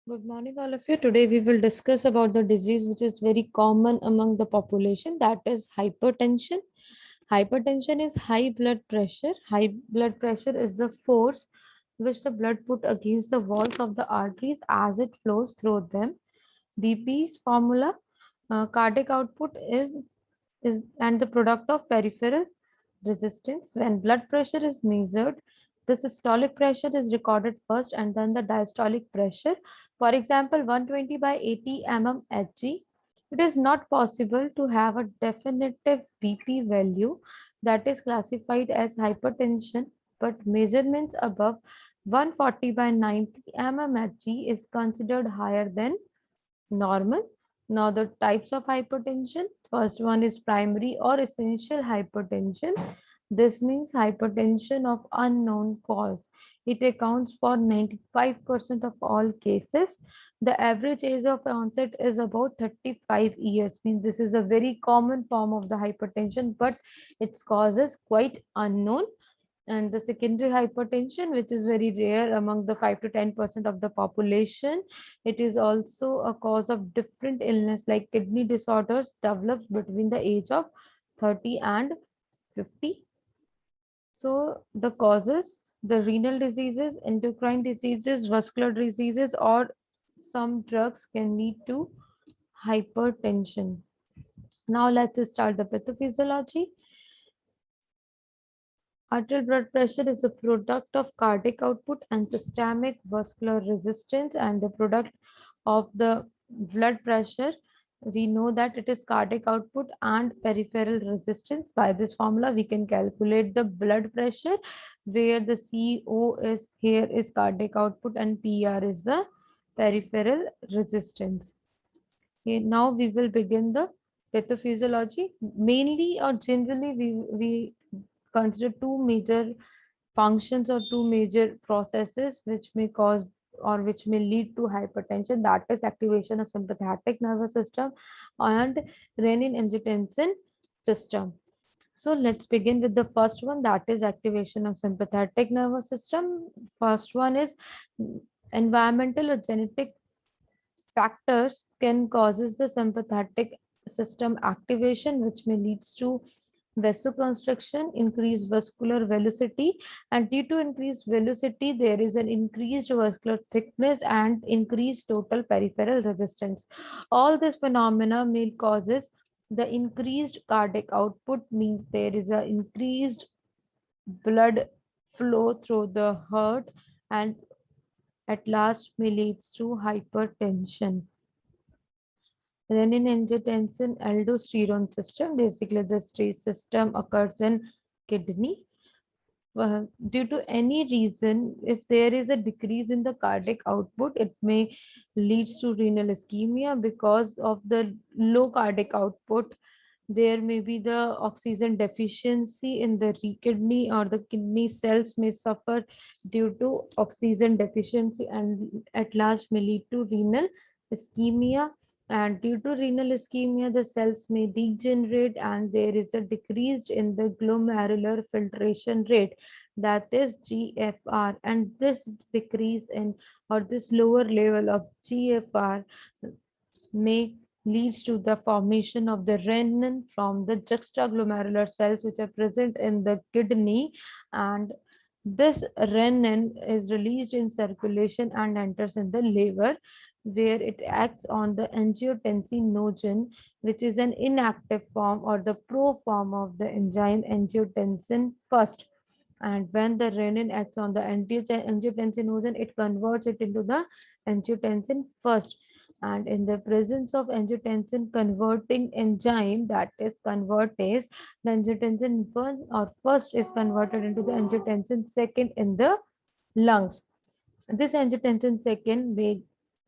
Good morning, all of you. Today we will discuss about the disease which is very common among the population, that is hypertension. Hypertension is high blood pressure. High blood pressure is the force which the blood put against the walls of the arteries as it flows through them. BP's formula, cardiac output is and the product of peripheral resistance. When blood pressure is measured, the systolic pressure is recorded first and then the diastolic pressure. For example, 120 by 80 mmHg. It is not possible to have a definitive BP value that is classified as hypertension, but measurements above 140 by 90 mmHg is considered higher than normal. Now the types of hypertension. First one is primary or essential hypertension. This means hypertension of unknown cause. It accounts for 95% of all cases. The average age of onset is about 35 years. Means this is a very common form of the hypertension, but its cause is quite unknown. And the secondary hypertension, which is very rare among the 5 to 10% of the population. It is also a cause of different illness like kidney disorders develops between the age of 30 and 50. So the causes, the renal diseases, endocrine diseases, vascular diseases, or some drugs can lead to hypertension. Now let's start the pathophysiology. Arterial blood pressure is a product of cardiac output and systemic vascular resistance, and the product of the blood pressure. We know that it is cardiac output and peripheral resistance. By this formula, we can calculate the blood pressure, where the CO is here is cardiac output and PR is the peripheral resistance. Okay, now we will begin the pathophysiology. Mainly or generally, we consider two major functions or two major processes which may cause or which may lead to hypertension, that is activation of sympathetic nervous system and renin angiotensin system. So let's begin with the first one, that is activation of sympathetic nervous system. First one is environmental or genetic factors can causes the sympathetic system activation, which may leads to vasoconstriction, increased vascular velocity, and due to increased velocity, there is an increased vascular thickness and increased total peripheral resistance. All this phenomena may causes the increased cardiac output, means there is a increased blood flow through the heart and at last may leads to hypertension. Renin-angiotensin aldosterone system. Basically, the stage system occurs in kidney. Due to any reason, if there is a decrease in the cardiac output, it may leads to renal ischemia because of the low cardiac output. There may be the oxygen deficiency in the kidney, or the kidney cells may suffer due to oxygen deficiency and at last may lead to renal ischemia. And due to renal ischemia, the cells may degenerate and there is a decrease in the glomerular filtration rate, that is GFR. And this decrease in or this lower level of GFR may leads to the formation of the renin from the juxtaglomerular cells which are present in the kidney, and this renin is released in circulation and enters in the liver, where it acts on the angiotensinogen, which is an inactive form or the pro form of the enzyme angiotensin first. And when the renin acts on the angiotensinogen, it converts it into the angiotensin first. And in the presence of angiotensin converting enzyme, that is convertase, the angiotensin 1 or first is converted into the angiotensin second in the lungs. This angiotensin second may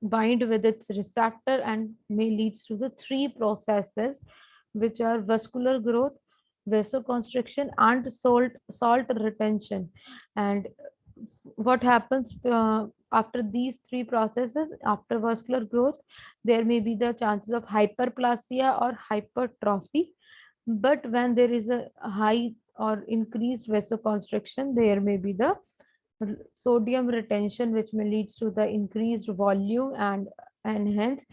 bind with its receptor and may leads to the three processes, which are vascular growth, vasoconstriction, and salt retention. And what happens after these three processes, after vascular growth, there may be the chances of hyperplasia or hypertrophy. But when there is a high or increased vasoconstriction, there may be the sodium retention, which may leads to the increased volume and hence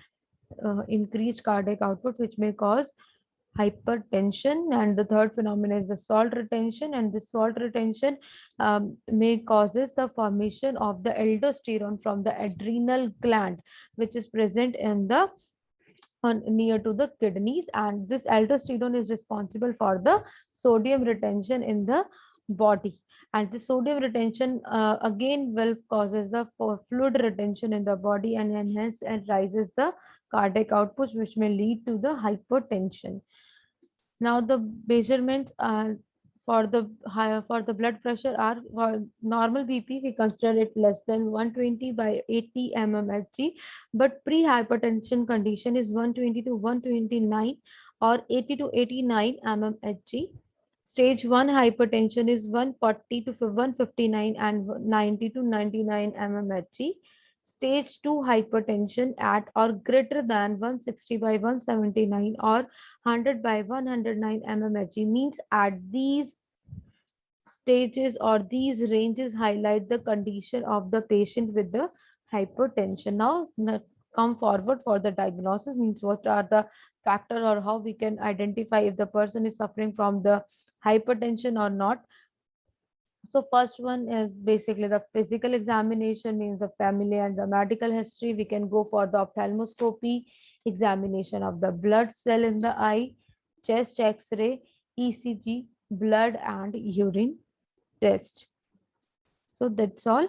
increased cardiac output, which may cause hypertension. And the third phenomenon is the salt retention, and the salt retention may causes the formation of the aldosterone from the adrenal gland, which is present in the near to the kidneys, and this aldosterone is responsible for the sodium retention in the body. And the sodium retention again will causes the fluid retention in the body, and hence it rises the cardiac output, which may lead to the hypertension. Now the measurements are for the higher for the blood pressure are for normal BP, we consider it less than 120 by 80 mmHg, but pre-hypertension condition is 120 to 129 or 80 to 89 mmHg. Stage 1 hypertension is 140 to 159 and 90 to 99 mmHg. Stage 2 hypertension at or greater than 160 by 179 or 100 by 109 mmHg means at these stages or these ranges highlight the condition of the patient with the hypertension. Now, come forward for the diagnosis, means what are the factors or how we can identify if the person is suffering from the hypertension or not. So first one is basically the physical examination, means the family and the medical history. We can go for the ophthalmoscopy, examination of the blood cell in the eye, chest x-ray, ECG, blood and urine test. So that's all.